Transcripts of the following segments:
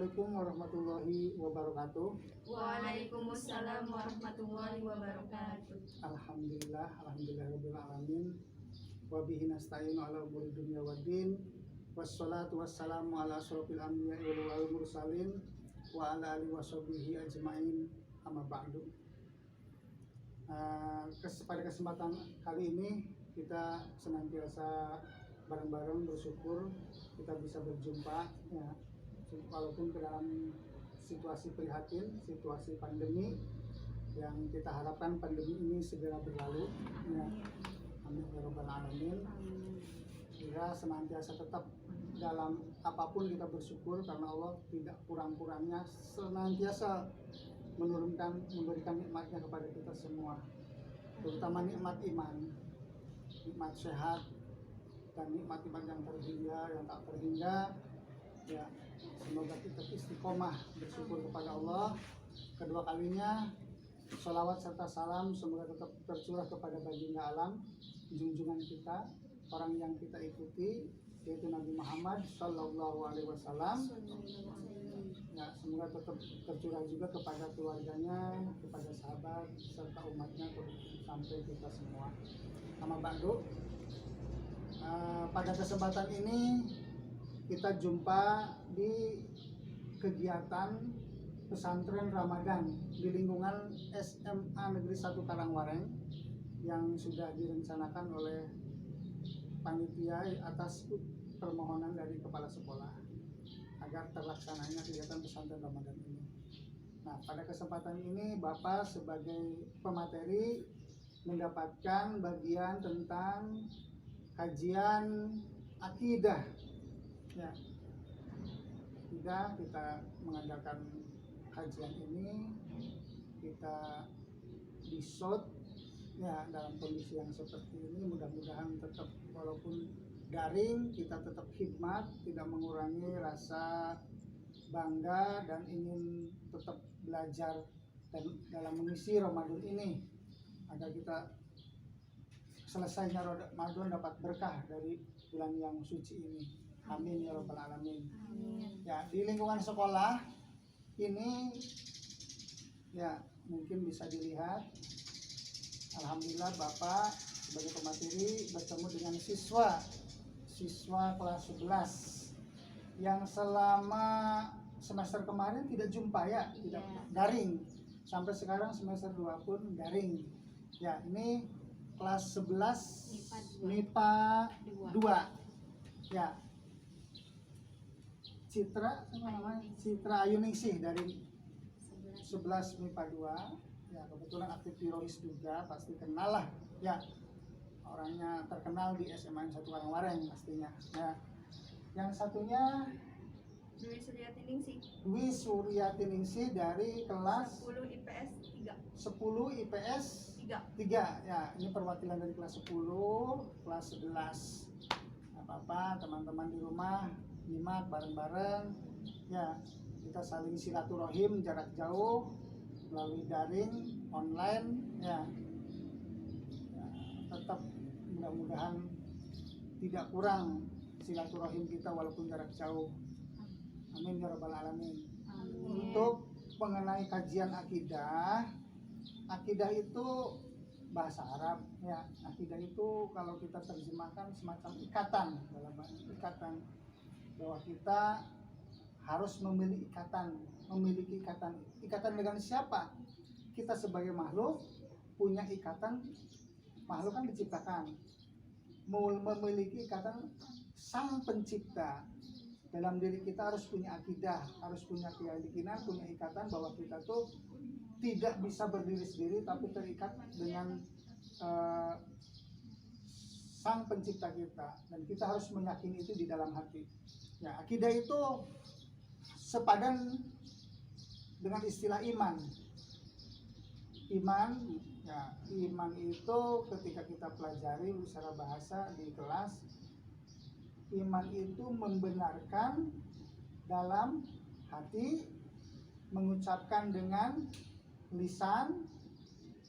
Assalamualaikum warahmatullahi wabarakatuh. Waalaikumsalam warahmatullahi wabarakatuh. Alhamdulillahirabbil alamin. Wa bihi nasta'inu ala umuri dunya waddin. Wassalatu wassalamu ala asyrofil anbiya'i wal mursalin wa ala alihi washabihi ajmain, amma ba'du. Pada kesempatan kali ini kita senantiasa bareng-bareng bersyukur kita bisa berjumpa, ya, walaupun ke dalam situasi prihatin, situasi pandemi yang kita harapkan pandemi ini segera berlalu, ya. Amin ya rabbal alamin. Kita senantiasa tetap dalam apapun kita bersyukur karena Allah tidak kurang-kurangnya senantiasa memberikan nikmatnya kepada kita semua, terutama nikmat iman, nikmat sehat, dan nikmat-nikmat yang terhingga, yang tak terhingga, ya. Semoga kita istiqomah bersyukur kepada Allah. Kedua kalinya sholawat serta salam semoga tetap tercurah kepada baginda alam, junjungan kita, orang yang kita ikuti, yaitu Nabi Muhammad Sallallahu Alaihi Wasallam. Ya, semoga tetap tercurah juga kepada keluarganya, kepada sahabat serta umatnya sampai kita semua. Amma ba'du. Pada kesempatan ini kita jumpa di kegiatan pesantren Ramadan di lingkungan SMA Negeri 1 Karangwareng yang sudah direncanakan oleh panitia atas permohonan dari kepala sekolah agar terlaksananya kegiatan pesantren Ramadan ini. Nah, pada kesempatan ini Bapak sebagai pemateri mendapatkan bagian tentang kajian akidah, ya. Kita mengadakan kajian ini, kita disot, ya, dalam kondisi yang seperti ini. Mudah-mudahan tetap walaupun daring kita tetap khidmat, tidak mengurangi rasa bangga dan ingin tetap belajar dan dalam mengisi Ramadan ini agar kita selesainya Ramadan dapat berkah dari bulan yang suci ini. Amin ya rabbal alamin. Ya, di lingkungan sekolah ini, ya, mungkin bisa dilihat, alhamdulillah Bapak sebagai pemateri bertemu dengan siswa kelas 11 yang selama semester kemarin tidak jumpa, ya, tidak daring, sampai sekarang semester 2 pun daring. Ya, ini kelas 11 MIPA 2. Ya. Citra Ayuningsih dari 11 MIPA 2. Ya, kebetulan aktif teroris juga, pasti kenal lah, ya. Orangnya terkenal di SMA 1 Karangwareng pastinya. Ya. Yang satunya Dwi Suryatiningsih dari kelas 10 IPS 3. 10 IPS 3. Ya, ini perwakilan dari kelas 10, kelas 11. Nah, Bapak, teman-teman di rumah nyimak bareng-bareng, ya, kita saling silaturahim jarak jauh melalui daring online, ya. Ya, tetap mudah-mudahan tidak kurang silaturahim kita walaupun jarak jauh. Amin ya rabbal alamin. Untuk mengenai kajian akidah itu bahasa Arab, ya. Akidah itu kalau kita terjemahkan semacam ikatan, dalam ikatan, bahwa kita harus memiliki ikatan dengan siapa? Kita sebagai makhluk punya ikatan, makhluk kan diciptakan, memiliki ikatan sang pencipta. Dalam diri kita harus punya akidah, harus punya keyakinan, punya ikatan bahwa kita tuh tidak bisa berdiri sendiri tapi terikat dengan sang pencipta kita, dan kita harus meyakini itu di dalam hati. Ya, akidah itu sepadan dengan istilah iman. Ya, iman itu ketika kita pelajari secara bahasa di kelas, iman itu membenarkan dalam hati, mengucapkan dengan lisan,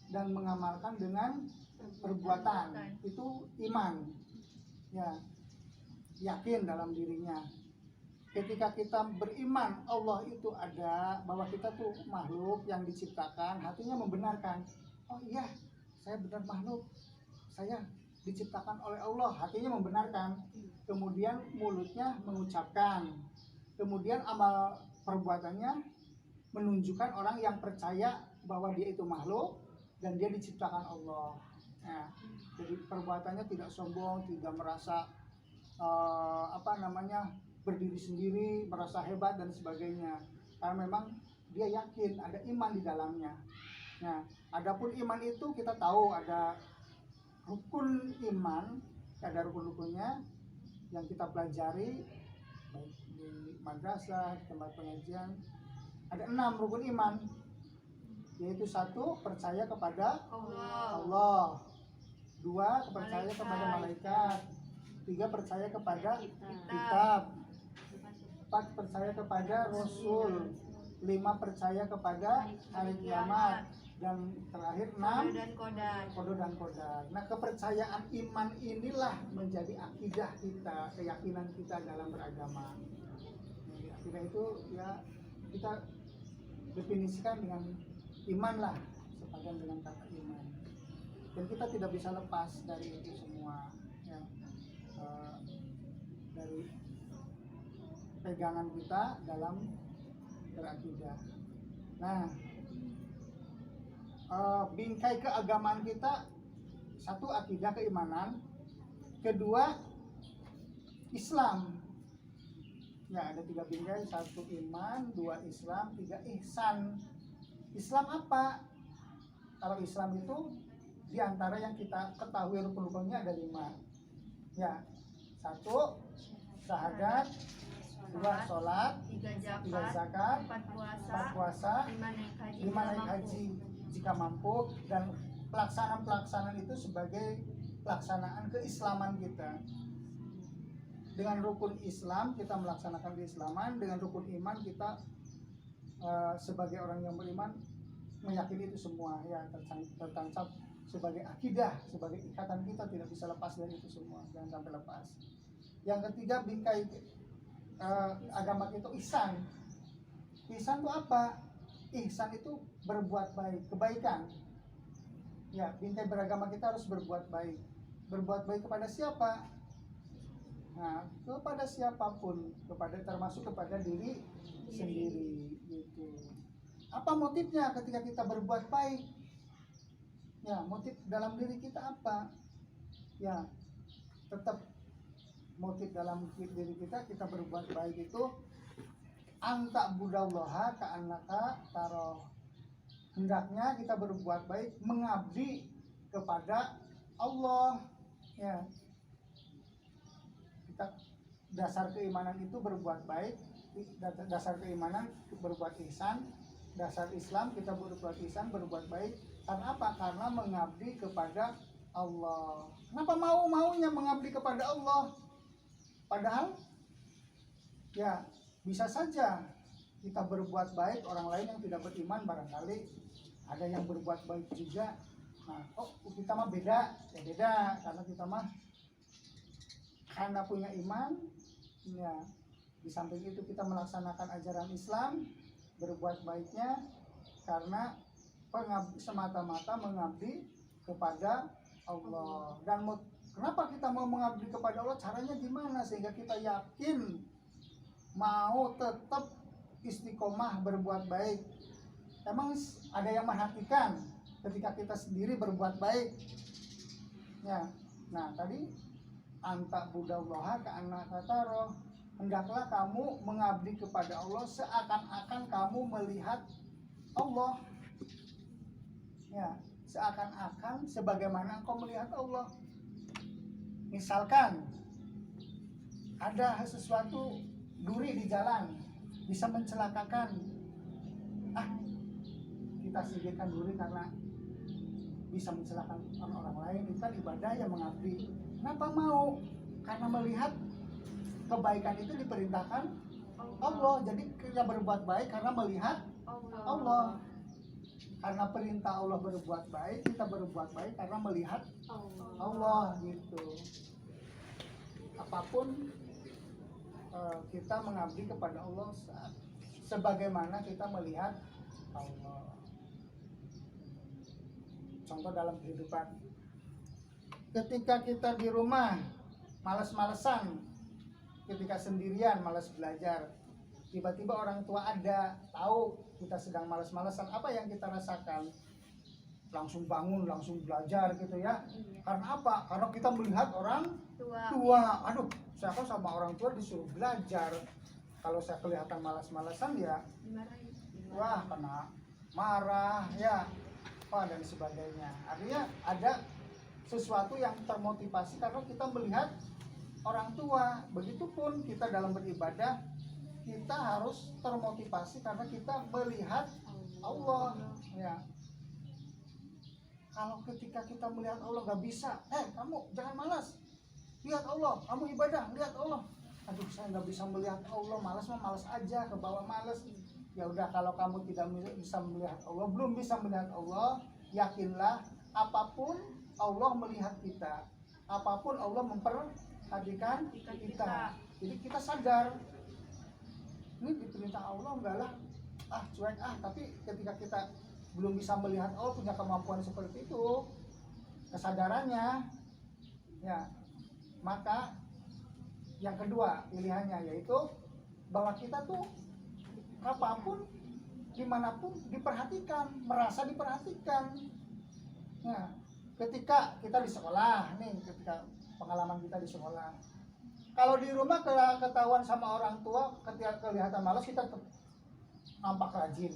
dan mengamalkan dengan perbuatan. Itu iman, ya, yakin dalam dirinya. ketika kita beriman Allah itu ada, bahwa kita tuh makhluk yang diciptakan, hatinya membenarkan, oh iya saya benar makhluk, saya diciptakan oleh Allah, hatinya membenarkan, kemudian mulutnya mengucapkan, kemudian amal perbuatannya menunjukkan orang yang percaya bahwa dia itu makhluk dan dia diciptakan Allah. Nah, jadi perbuatannya tidak sombong, tidak merasa berdiri sendiri, merasa hebat dan sebagainya, karena memang dia yakin ada iman di dalamnya. Nah, adapun iman itu kita tahu ada rukun iman, ada rukun-rukunnya yang kita pelajari baik di madrasah, tempat pengajian. Ada 6 rukun iman, yaitu 1, percaya kepada Allah, 2, percaya kepada malaikat, 3, percaya kepada kitab, 4, percaya kepada Rasul, 5, percaya kepada hari kiamat, dan terakhir 6, qada dan qadar. Nah, kepercayaan iman inilah menjadi akidah kita, keyakinan kita dalam beragama. Jadi, akidah itu ya kita definisikan dengan iman lah, sepadan dengan kata iman. Dan kita tidak bisa lepas dari itu semua, ya. Dari pegangan kita dalam berakidah. Nah, bingkai keagamaan kita, 1, akidah keimanan, 2, Islam. Ya, ada 3 bingkai, 1 iman, 2 Islam, 3 ihsan. Islam apa? Kalau Islam itu diantara yang kita ketahui rukun-rukunnya ada 5. Ya, 1 syahadat, 2 sholat, 3 zakat, 4 puasa, 5 naik haji jika mampu, dan pelaksanaan itu sebagai pelaksanaan keislaman kita. Dengan rukun Islam kita melaksanakan keislaman, dengan rukun iman kita sebagai orang yang beriman meyakini itu semua, ya, tertancap sebagai akidah, sebagai ikatan kita, tidak bisa lepas dari itu semua, jangan sampai lepas. Yang ketiga bingkai agama itu ihsan. Ihsan itu apa? Ihsan itu berbuat baik, kebaikan. Ya, bingkai beragama kita harus berbuat baik. Berbuat baik kepada siapa? Nah, kepada siapapun, termasuk kepada diri sendiri, gitu. Apa motifnya ketika kita berbuat baik? Ya, motif dalam diri kita apa? Ya, tetap motif dalam diri kita berbuat baik itu anta budallaha ka'annaka taroh. Hendaknya kita berbuat baik mengabdi kepada Allah, ya. Kita dasar keimanan itu berbuat baik, dasar keimanan berbuat ihsan, dasar Islam kita berbuat ihsan, berbuat baik. Karena apa? Karena mengabdi kepada Allah. Kenapa maunya mengabdi kepada Allah? Padahal ya bisa saja kita berbuat baik, orang lain yang tidak beriman barangkali ada yang berbuat baik juga. Nah, kita mah beda, ya beda, karena kita mah karena punya iman, ya. Di samping itu kita melaksanakan ajaran Islam, berbuat baiknya karena semata-mata mengabdi kepada Allah. Dan kenapa kita mau mengabdi kepada Allah? Caranya gimana sehingga kita yakin mau tetap istiqomah berbuat baik? Emang ada yang menghatikan ketika kita sendiri berbuat baik? Ya, nah tadi anta budallaha ka'annaka taroh. Hendaklah kamu mengabdi kepada Allah seakan-akan kamu melihat Allah. Ya, seakan-akan sebagaimana engkau melihat Allah. Misalkan ada sesuatu duri di jalan bisa mencelakakan, kita singkirkan duri karena bisa mencelakakan orang lain, itu kan ibadah yang mengabdi. Kenapa mau? Karena melihat kebaikan itu diperintahkan Allah. Jadi kita berbuat baik karena melihat Allah. Karena perintah Allah berbuat baik, kita berbuat baik karena melihat Allah, gitu. Apapun kita mengabdi kepada Allah sebagaimana kita melihat Allah. Contoh dalam kehidupan, ketika kita di rumah malas-malesan, ketika sendirian malas belajar, tiba-tiba orang tua ada tahu kita sedang malas-malesan, apa yang kita rasakan? Langsung bangun, langsung belajar gitu ya. Karena apa? Karena kita melihat orang tua. Aduh, saya kok sama orang tua disuruh belajar. Kalau saya kelihatan malas-malesan ya, wah kena marah ya, wah dan sebagainya. Artinya ada sesuatu yang termotivasi karena kita melihat orang tua. Begitupun kita dalam beribadah, kita harus termotivasi karena kita melihat Allah ya. Kalau ketika kita melihat Allah nggak bisa, kamu jangan malas, lihat Allah, kamu ibadah, lihat Allah. Aduh, saya nggak bisa melihat Allah, malas aja, ke bawah malas. Ya udah, kalau kamu tidak bisa melihat Allah, belum bisa melihat Allah, yakinlah apapun Allah melihat kita, apapun Allah memperhatikan kita. Jadi kita sadar, ini diperintah Allah enggak lah, cuek tapi ketika kita belum bisa melihat Allah, punya kemampuan seperti itu, kesadarannya ya, maka yang kedua pilihannya yaitu bahwa kita tuh apapun dimanapun diperhatikan, merasa diperhatikan ya. Ketika kita di sekolah nih, ketika pengalaman kita di sekolah, kalau di rumah ketahuan sama orang tua, ketika kelihatan malas kita nampak rajin.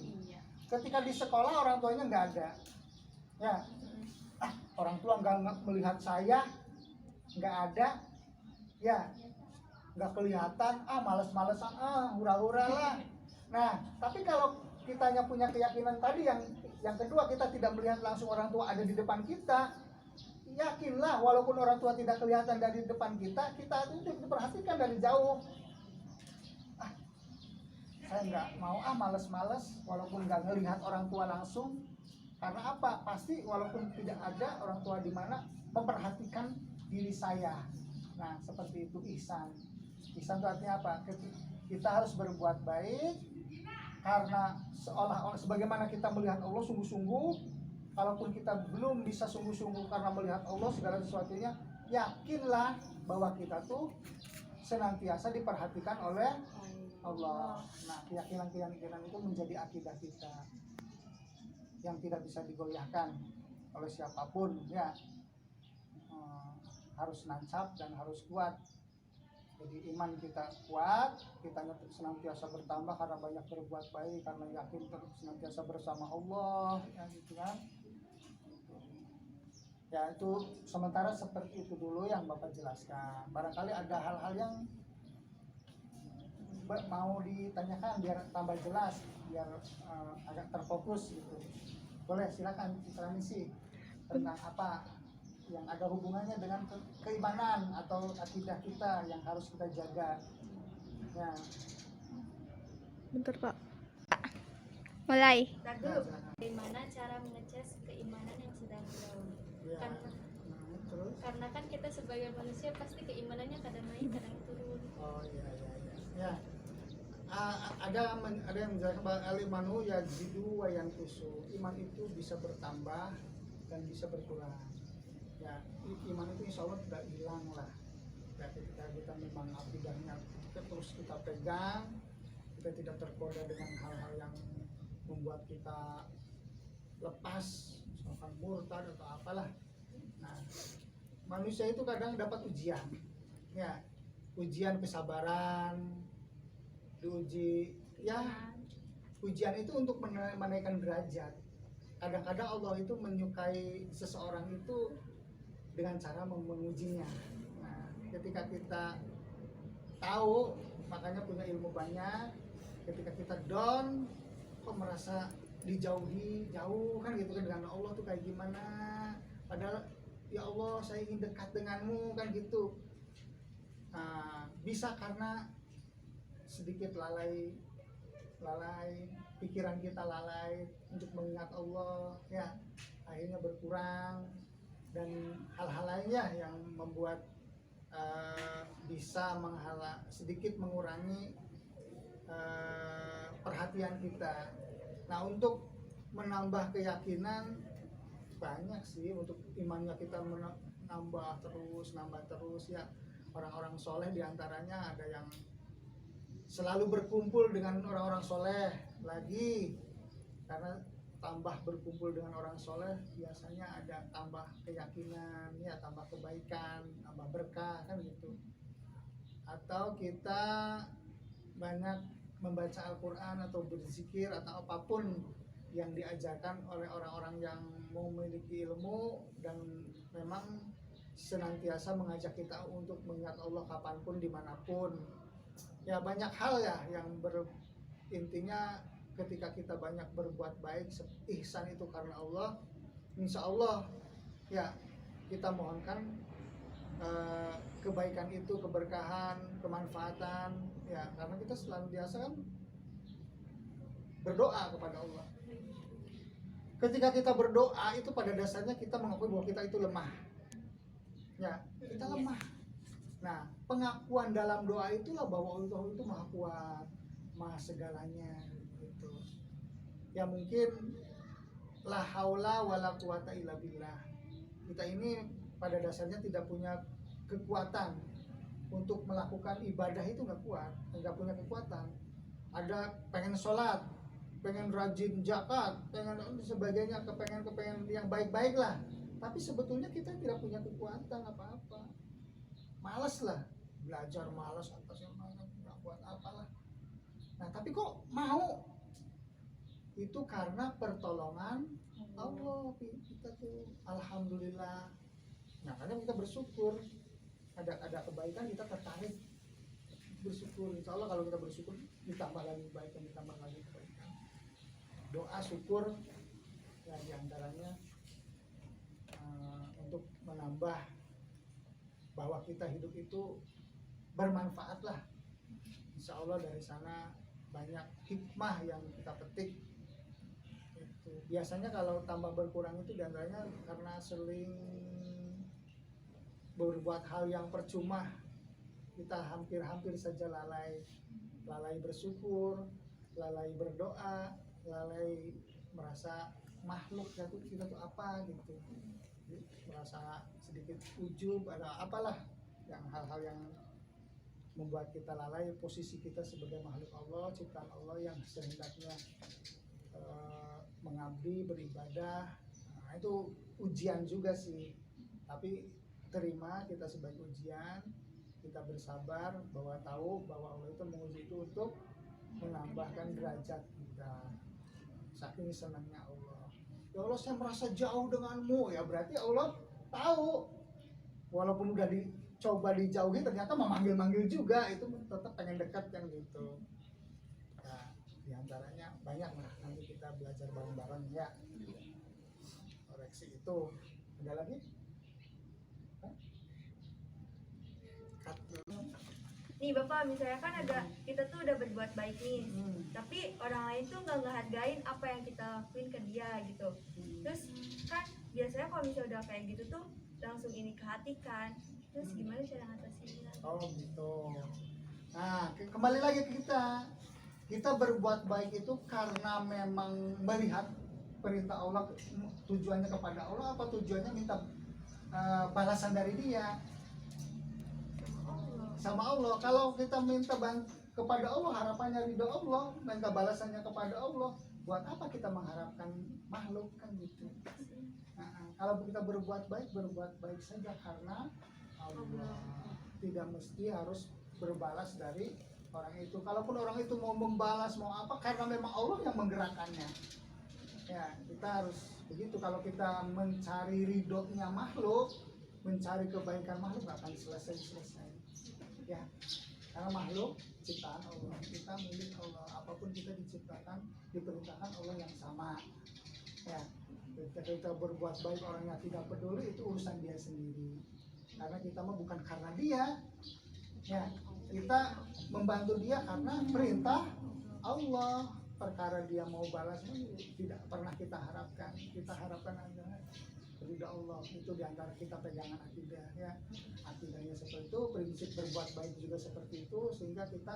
Ketika di sekolah orang tuanya nggak ada, ya, orang tua nggak melihat saya, nggak ada, ya, nggak kelihatan, males-malesan, hura-hura lah. Nah, tapi kalau kitanya punya keyakinan tadi yang kedua, kita tidak melihat langsung orang tua ada di depan kita, yakinlah walaupun orang tua tidak kelihatan dari depan kita, kita itu diperhatikan dari jauh. Saya nggak mau males-males walaupun nggak ngelihat orang tua langsung. Karena apa? Pasti walaupun tidak ada orang tua di mana, memperhatikan diri saya. Nah, seperti itu ihsan. Ihsan itu artinya apa? Kita harus berbuat baik karena seolah-olah sebagaimana kita melihat Allah sungguh-sungguh. Kalaupun kita belum bisa sungguh-sungguh karena melihat Allah segala sesuatunya, yakinlah bahwa kita tuh senantiasa diperhatikan oleh Allah. Nah, keyakinan-keyakinan itu menjadi akidah kita yang tidak bisa digoyahkan oleh siapapun ya. Harus nancap dan harus kuat. Jadi iman kita kuat, kita senantiasa bertambah karena banyak berbuat baik, karena yakin senantiasa bersama Allah ya, gitu kan. Ya, itu sementara seperti itu dulu yang Bapak jelaskan. Barangkali ada hal-hal yang mau ditanyakan biar tambah jelas, biar agak terfokus gitu. Boleh, silakan transisi tentang apa yang ada hubungannya dengan keimanan atau akidah kita yang harus kita jaga. Ya. Bentar Pak. Mulai. Bagaimana cara mengecas keimanan yang sedang down? Ya. Karena kan kita sebagai manusia pasti keimanannya kadang naik kadang turun. Oh iya. Ada yang menjelaskan bahwa al-imanu yazidu wa yanqusu. Iman itu bisa bertambah dan bisa berkurang. Ya, iman itu insya Allah tidak hilang lah. Ya, ketika kita memang akidahnya terus kita pegang, kita tidak tergoda dengan hal-hal yang membuat kita lepas, misalkan murtad atau apalah. Nah, manusia itu kadang dapat ujian, ya, ujian kesabaran, diuji, ya, ujian itu untuk menaikkan derajat. Kadang-kadang Allah itu menyukai seseorang itu dengan cara mengujinya. Nah, ketika kita tahu, makanya punya ilmu banyak, ketika kita down, kok merasa dijauhi, jauh kan gitu kan dengan Allah tuh kayak gimana, padahal ya Allah saya ingin dekat denganmu kan gitu. Nah, bisa karena sedikit lalai, pikiran kita lalai untuk mengingat Allah ya, akhirnya berkurang, dan hal-hal lainnya yang membuat bisa sedikit mengurangi perhatian kita. Nah, untuk menambah keyakinan banyak sih, untuk imannya kita nambah terus ya. Orang-orang soleh diantaranya ada yang selalu berkumpul dengan orang-orang soleh lagi, karena tambah berkumpul dengan orang soleh biasanya ada tambah keyakinan ya, tambah kebaikan, tambah berkah kan gitu. Atau kita banyak membaca Al-Quran atau berzikir atau apapun yang diajarkan oleh orang-orang yang memiliki ilmu dan memang senantiasa mengajak kita untuk mengingat Allah kapanpun dimanapun. Ya banyak hal ya yang intinya ketika kita banyak berbuat baik, ihsan itu karena Allah, insya Allah ya kita mohonkan kebaikan itu, keberkahan, kemanfaatan ya, karena kita selalu biasa kan berdoa kepada Allah. Ketika kita berdoa itu pada dasarnya kita mengakui bahwa kita itu lemah ya, kita lemah. Nah, pengakuan dalam doa itulah bahwa Allah itu maha kuat, maha segalanya gitu. Ya mungkin la haula wala quwata illa billah. Kita ini pada dasarnya tidak punya kekuatan untuk melakukan ibadah, itu nggak kuat, nggak punya kekuatan. Ada pengen sholat, pengen rajin zakat, pengen sebagainya, kepengen yang baik-baik lah. Tapi sebetulnya kita tidak punya kekuatan apa-apa. Malas lah, belajar malas, atasnya malas, nggak buat apalah. Nah tapi kok mau? Itu karena pertolongan Allah. Kita tuh alhamdulillah. Nah kadang kita bersyukur, ada kebaikan kita tertarik bersyukur. Insya Allah kalau kita bersyukur ditambah lagi kebaikan, ditambah lagi kebaikan. Doa syukur ya diantaranya untuk menambah bahwa kita hidup itu bermanfaat lah. Insya Allah dari sana banyak hikmah yang kita petik. Itu biasanya kalau tambah berkurang itu diantaranya karena sering berbuat hal yang percuma. Kita hampir saja lalai bersyukur, lalai berdoa, lalai merasa makhluk kita tuh apa gitu, merasa sedikit ujub, ada apalah yang hal-hal yang membuat kita lalai posisi kita sebagai makhluk Allah, ciptaan Allah yang sehendaknya mengabdi, beribadah. Nah, itu ujian juga sih, tapi terima kita sebagai ujian, kita bersabar bahwa tahu bahwa Allah itu menguji itu untuk menambahkan derajat kita. Saking senangnya Allah, ya Allah saya merasa jauh denganmu, ya berarti Allah tahu walaupun udah dicoba dijauhi ternyata memanggil juga, itu tetap pengen dekat kan gitu. Nah diantaranya banyak lah, nanti kita belajar bareng-bareng ya koreksi itu. Ada lagi? Nih Bapak, misalnya kan kita tuh udah berbuat baik nih, tapi orang lain tuh nggak ngehargain apa yang kita lakuin ke dia gitu. Terus kan biasanya kalau misalnya udah kayak gitu tuh langsung ini ke hati kan. Terus gimana cara ngatasinnya? Oh gitu. Nah kembali lagi ke kita berbuat baik itu karena memang melihat perintah Allah, tujuannya kepada Allah apa tujuannya minta balasan dari dia sama Allah. Kalau kita minta kepada Allah, harapannya ridho Allah, minta balasannya kepada Allah, buat apa kita mengharapkan makhluk kan gitu. Nah, kalau kita berbuat baik saja karena Allah, tidak mesti harus berbalas dari orang itu. Kalaupun orang itu mau membalas mau apa, karena memang Allah yang menggerakkannya. Ya kita harus begitu. Kalau kita mencari ridhonya makhluk, mencari kebaikan makhluk, gak akan selesai. Ya, karena makhluk ciptaan Allah, kita milik Allah. Apapun kita diciptakan, diperintahkan Allah yang sama. Ya, ketika kita berbuat baik orangnya tidak peduli, itu urusan dia sendiri. Karena kita mah bukan karena dia. Ya, kita membantu dia karena perintah Allah. Perkara dia mau balas tidak pernah kita harapkan. Kita harapkan adalah ridha Allah. Itu diantara kita pegangan akidah ya. Akidahnya seperti itu, prinsip berbuat baik juga seperti itu, sehingga kita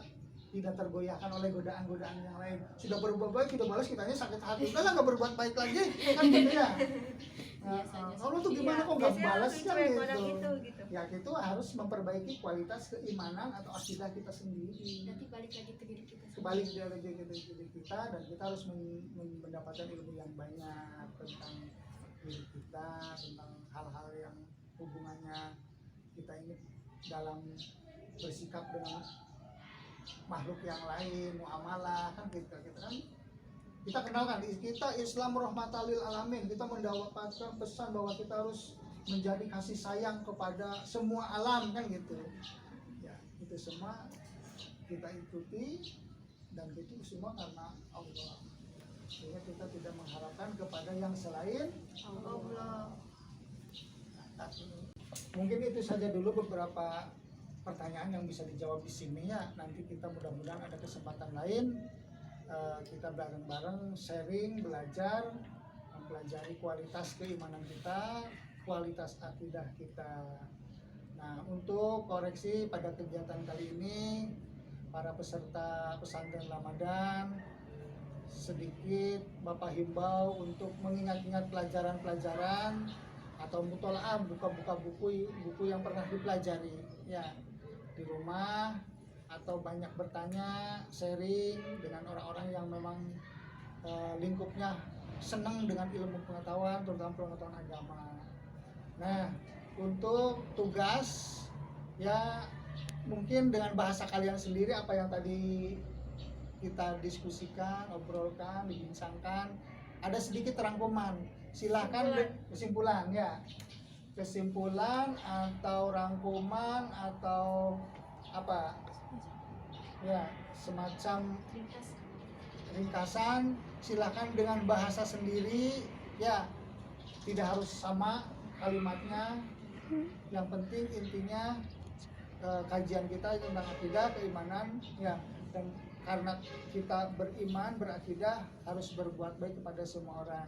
tidak tergoyahkan oleh godaan-godaan yang lain. Sudah berbuat baik, kita balas, kitanya sakit hati. Udah lah, nggak berbuat baik lagi, kan gitu ya. Nah, Allah tuh gimana kok nggak biasanya balas lebih kan cuek orang gitu. gitu. Ya kita harus memperbaiki kualitas keimanan atau akidah kita sendiri. Nanti balik lagi ke diri kita Kembali ke diri kita, dan kita harus mendapatkan ilmu yang banyak tentang diri kita, tentang hal-hal yang hubungannya kita ini dalam bersikap dengan makhluk yang lain, muamalah kan kita kan kita kenalkan kita Islam rahmatan lil alamin. Kita mendapatkan pesan bahwa kita harus menjadi kasih sayang kepada semua alam kan gitu ya. Itu semua kita ikuti, dan itu semua karena Allah, sehingga kita tidak mengharapkan kepada yang selain Allah. Nah, mungkin itu saja dulu beberapa pertanyaan yang bisa dijawab di sini ya. Nanti kita mudah-mudahan ada kesempatan lain, kita bareng-bareng sharing, belajar, mempelajari kualitas keimanan kita, kualitas akidah kita. Nah, untuk koreksi pada kegiatan kali ini, para peserta pesantren Ramadan, sedikit Bapak himbau untuk mengingat-ingat pelajaran-pelajaran atau mutolaah, buka-buka buku yang pernah dipelajari ya di rumah, atau banyak bertanya, sharing dengan orang-orang yang memang lingkupnya senang dengan ilmu pengetahuan, terutama pengetahuan agama. Nah, untuk tugas ya mungkin dengan bahasa kalian sendiri, apa yang tadi kita diskusikan, obrolkan, dibincangkan, ada sedikit rangkuman. Silahkan kesimpulan ya, kesimpulan atau rangkuman atau apa ya, semacam ringkasan, silahkan dengan bahasa sendiri ya, tidak harus sama kalimatnya. Yang penting intinya kajian kita tentang akidah, keimanan ya, dan karena kita beriman, berakidah, harus berbuat baik kepada semua orang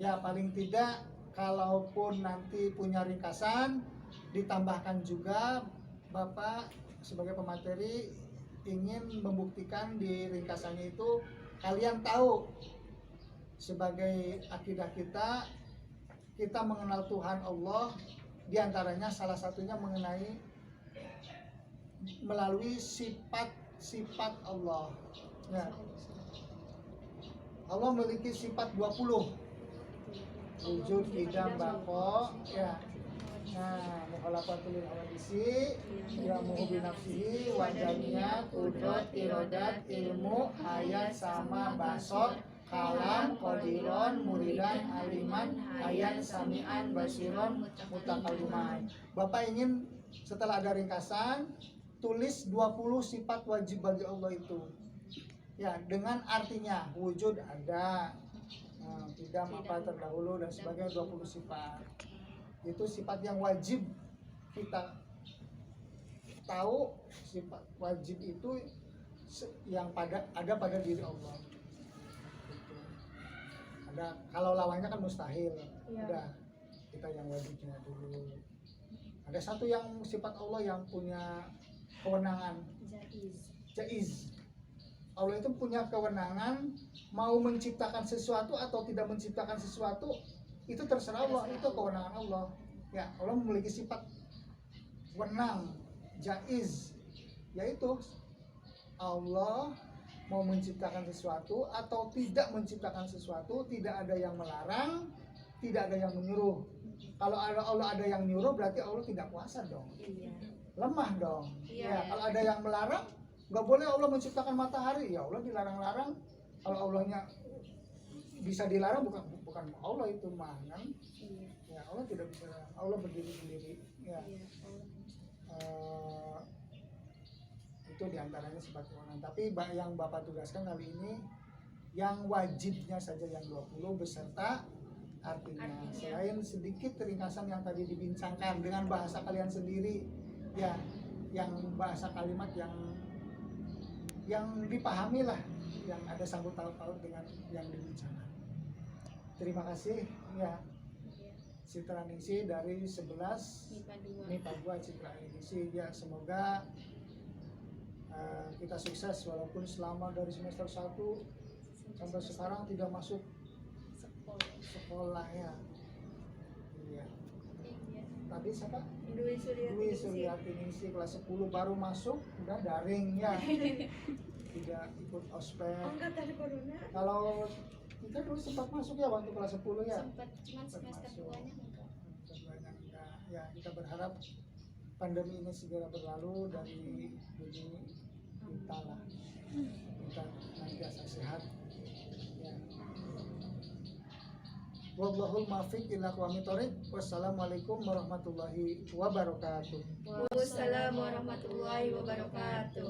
ya. Paling tidak kalaupun nanti punya ringkasan, ditambahkan juga Bapak sebagai pemateri ingin membuktikan di ringkasannya itu kalian tahu sebagai akidah kita mengenal Tuhan Allah, diantaranya salah satunya mengenai melalui sifat Allah ya. Allah memiliki sifat 20, wujud, idam, bako ya. Nah, mukhalafatul hawadisi, ya muhubi nafsihi, wajahnya, kudrot, irodat, ilmu, hayat, sama, basor, kalam, kodiron, muridan, aliman, hayat, samian, basiron, mutakaliman. Bapak ingin setelah ada ringkasan, tulis 20 sifat wajib bagi Allah itu ya, dengan artinya wujud ada, idam apa terdahulu dan sebagainya, 20 sifat. Itu sifat yang wajib kita tahu. Sifat wajib itu yang ada pada diri Allah. Gitu. Ada, kalau lawannya kan mustahil. Ya. Ada kita yang wajibnya dulu. Ada satu yang sifat Allah yang punya kewenangan, jaiz. Allah itu punya kewenangan mau menciptakan sesuatu atau tidak menciptakan sesuatu, itu terserah Allah, itu kewenangan Allah ya. Allah memiliki sifat wenang, jaiz, yaitu Allah mau menciptakan sesuatu atau tidak menciptakan sesuatu, tidak ada yang melarang, tidak ada yang menyuruh. Kalau Allah ada yang nyuruh, berarti Allah tidak kuasa dong, lemah dong ya. Kalau ada yang melarang, nggak boleh Allah menciptakan matahari, ya Allah dilarang-larang. Kalau Allahnya bisa dilarang, bukan Allah itu mah kan ya. Allah tidak bisa, Allah berdiri sendiri ya. Itu diantaranya sifat kewenangan. Tapi yang Bapak tugaskan kali ini yang wajibnya saja yang 20 beserta artinya. Selain sedikit ringkasan yang tadi dibincangkan dengan bahasa kalian sendiri ya, yang bahasa kalimat yang dipahami lah, yang ada sangkut paut dengan yang dibincangkan. Terima kasih ya. Citra Ningsih dari 11 MIPA 2. MIPA 2 Citra Ningsih. Ya, semoga kita sukses walaupun selama dari semester 1 sampai sekarang tidak masuk sekolah ya. Iya. Iya. Tadi siapa? Dwi Dwi Suryati Suryati Ningsih kelas 10 baru masuk udah daring ya. Tidak ikut ospek. enggak tadi corona. Kalau kita dulu sempat masuk ya waktu kelas 10 ya. Sempat cuman semester masuk. 2-nya enggak. Keduanya enggak. Ya, kita berharap pandemi ini segera berlalu dari dunia kita lah. Kita senantiasa sehat. Ya. Wallahul muwaffiq ila aqwamit thoriq. Wassalamualaikum warahmatullahi wabarakatuh. Wassalamualaikum warahmatullahi wabarakatuh.